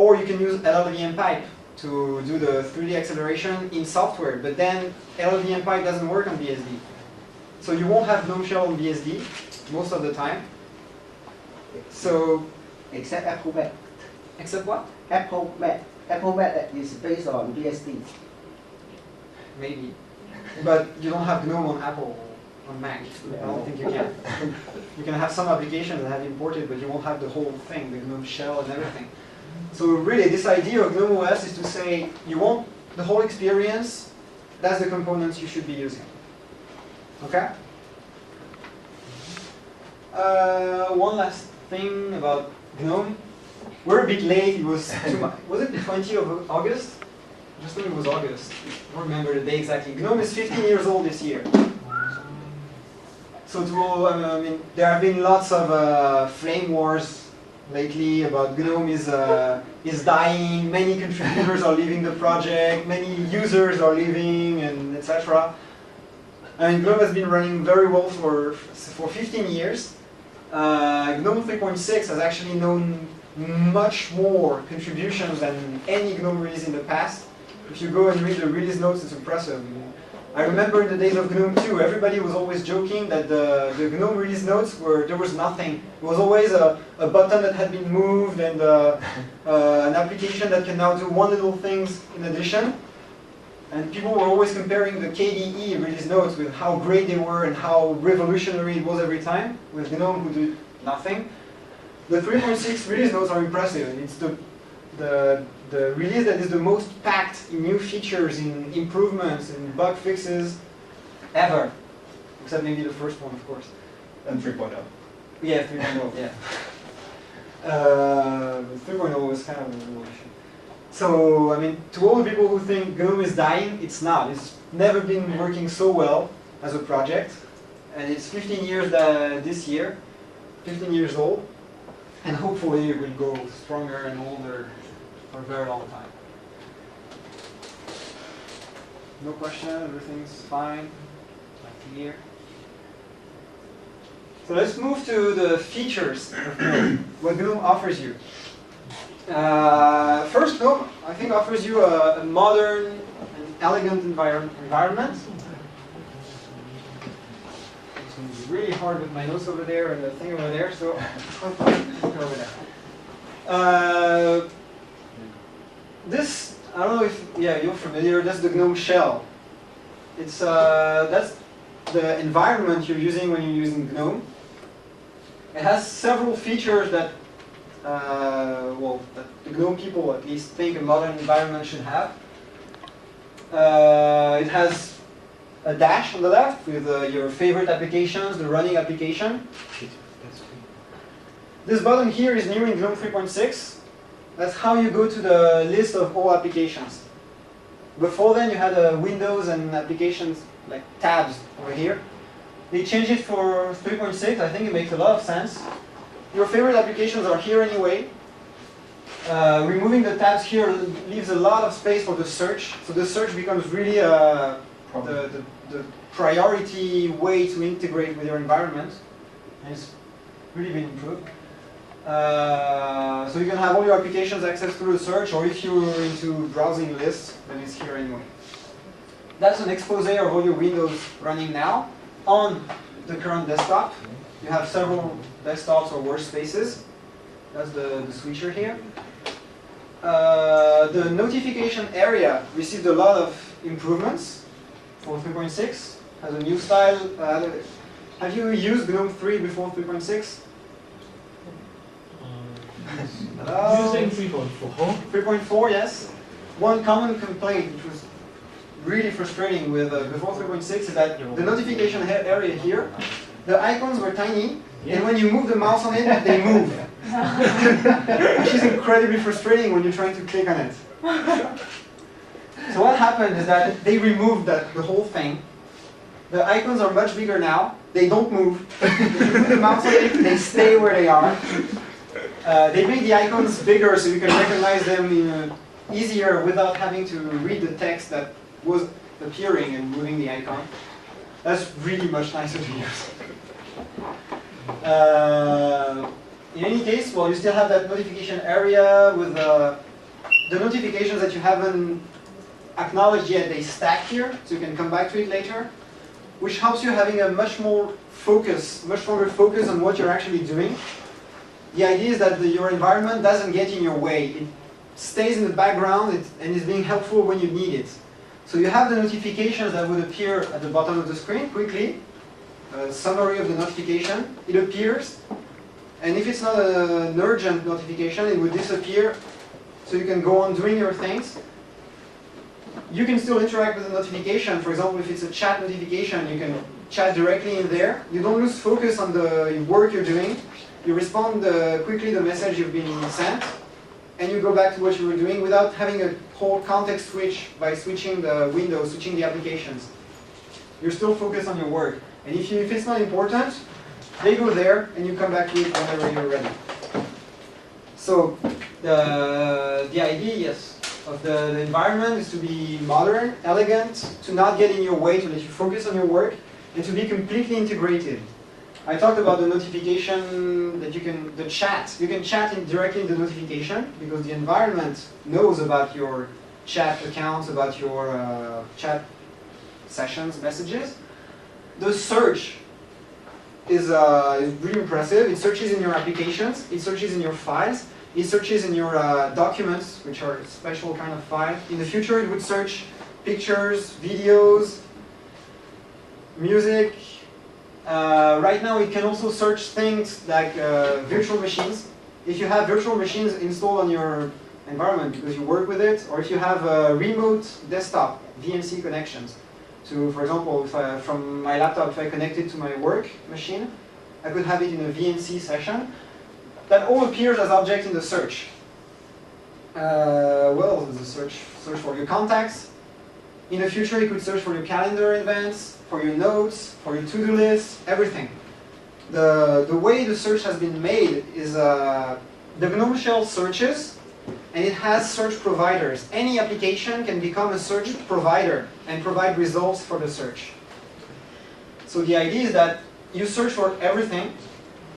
Or you can use LLVM pipe to do the 3D acceleration in software, but then LLVM pipe doesn't work on BSD. So you won't have GNOME shell on BSD most of the time. So, except Apple Mac. Except what? Apple Mac. Apple Mac is based on BSD. Maybe. But you don't have GNOME on Apple, on Mac. I don't think you can. You can have some applications that have imported, but you won't have the whole thing, the GNOME shell and everything. So really, this idea of GNOME OS is to say, you want the whole experience, that's the components you should be using. Okay? One last thing about GNOME. We're a bit late. It was was it the 20th of August? I just think it was August. I don't remember the day exactly. GNOME is 15 years old this year. So I mean, there have been lots of flame wars lately about GNOME is dying. Many contributors are leaving the project. Many users are leaving, and etc. And GNOME has been running very well for 15 years. GNOME 3.6 has actually known much more contributions than any GNOME release in the past. If you go and read the release notes, it's impressive. I remember in the days of GNOME 2, everybody was always joking that the GNOME release notes there was nothing. It was always a button that had been moved and an application that can now do one little thing in addition. And people were always comparing the KDE release notes with how great they were and how revolutionary it was every time, with GNOME who did nothing. The 3.6 release notes are impressive. It's the release that is the most packed in new features, in improvements, in bug fixes ever. Except maybe the first one, of course. And 3.0. Yeah, 3.0, yeah. 3.0 was kind of a revolution. So, I mean, to all the people who think GNOME is dying, it's not. It's never been working so well as a project. And it's 15 years this year, 15 years old. And hopefully it will go stronger and older for a very long time. No question, everything's fine, like here. So let's move to the features of GNOME, what GNOME offers you. First, GNOME, I think, offers you a modern and elegant environment. It's going to be really hard with my notes over there and the thing over there, so over there. This, I don't know if you're familiar. That's the GNOME shell. It's that's the environment you're using when you're using GNOME. It has several features that that the GNOME people at least think a modern environment should have. It has a dash on the left with your favorite applications, the running application. This button here is new in GNOME 3.6. That's how you go to the list of all applications. Before then, you had Windows and applications like tabs over here. They changed it for 3.6. I think it makes a lot of sense. Your favorite applications are here anyway. Removing the tabs here leaves a lot of space for the search. So the search becomes really the priority way to integrate with your environment. And it's really been improved. So you can have all your applications accessed through the search, or if you're into browsing lists, then it's here anyway. That's an expose of all your Windows running now on the current desktop. You have several desktops or workspaces. That's the switcher here. The notification area received a lot of improvements for 3.6. Has a new style. Have you used GNOME 3 before 3.6? Using 3.4. 3.4, yes. One common complaint, which was really frustrating with before 3.6, is that the notification area here, the icons were tiny, and when you move the mouse on it, they move. Which is incredibly frustrating when you're trying to click on it. So what happened is that they removed the whole thing. The icons are much bigger now. They don't move. If you put the mouse on it, they stay where they are. They made the icons bigger so you can recognize them easier without having to read the text that was appearing and moving the icon. That's really much nicer to use. In any case, well, you still have that notification area with the notifications that you haven't acknowledged yet, they stack here, so you can come back to it later, which helps you having a much stronger focus on what you're actually doing. The idea is that your environment doesn't get in your way. It stays in the background and is being helpful when you need it. So you have the notifications that would appear at the bottom of the screen quickly, a summary of the notification. It appears, and if it's not an urgent notification, it would disappear, so you can go on doing your things. You can still interact with the notification. For example, if it's a chat notification, you can chat directly in there. You don't lose focus on the work you're doing. You respond quickly to the message you've been sent, and you go back to what you were doing without having a whole context switch by switching the window, switching the applications. You're still focused on your work. And if it's not important, they go there, and you come back to it whenever you're ready. So the idea, yes, of the environment is to be modern, elegant, to not get in your way, to let you focus on your work, and to be completely integrated. I talked about the notification that you can chat directly in the notification, because the environment knows about your chat accounts, about your chat sessions, messages. The search is really impressive. It searches in your applications, it searches in your files, it searches in your documents, which are a special kind of file. In the future, it would search pictures, videos, music. Right now, it can also search things like virtual machines. If you have virtual machines installed on your environment because you work with it, or if you have remote desktop VNC connections. So, for example, if from my laptop, if I connect it to my work machine, I could have it in a VNC session. That all appears as objects in the search. What else is the search? Search for your contacts. In the future, you could search for your calendar events, for your notes, for your to-do list, everything. The way the search has been made is the GNOME shell searches, and it has search providers. Any application can become a search provider and provide results for the search. So the idea is that you search for everything,